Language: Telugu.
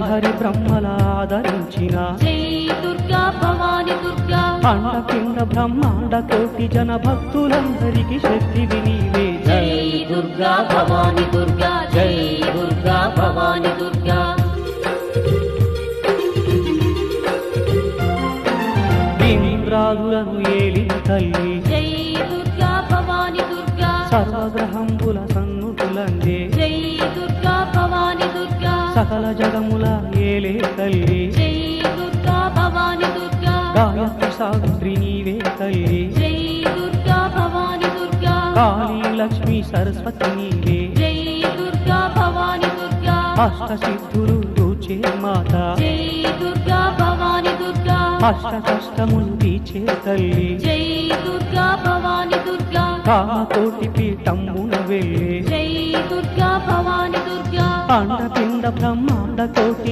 హరిహరి బ్రహ్మల ఆదరించిన జై దుర్గా భవాని దుర్గా అండపిండ బ్రహ్మాండ కోటి జన భక్తులందరికీ శక్తివి నీవే జై దుర్గా భవాని దుర్గా జై దుర్గా భవాని దుర్గా ఇంద్రాదులను ఏలిన తల్లి జై దుర్గా భవాని దుర్గా సర్వగ్రహంబుల సన్నుతులందే జై దుర్గా భవాని దుర్గా సకల జగముల ఏలే తల్లి జై దుర్గా భవాని దుర్గా గాయత్రి సావిత్రి నీవే తల్లి జై దుర్గా భవాని దుర్గా కాళీ లక్ష్మి సరస్వతి నీవే జై దుర్గా భవాని దుర్గా అష్ట సిద్ధులు దూచే మాత జై దుర్గా భవాని దుర్గా అష్ట కష్టములు తీచే తల్లి జై దుర్గా భవాని దుర్గా కామకోటి పీఠమున వెళ్ళే జై దుర్గా భవాని దుర్గా అండపిండ బ్రహ్మాండ కోటి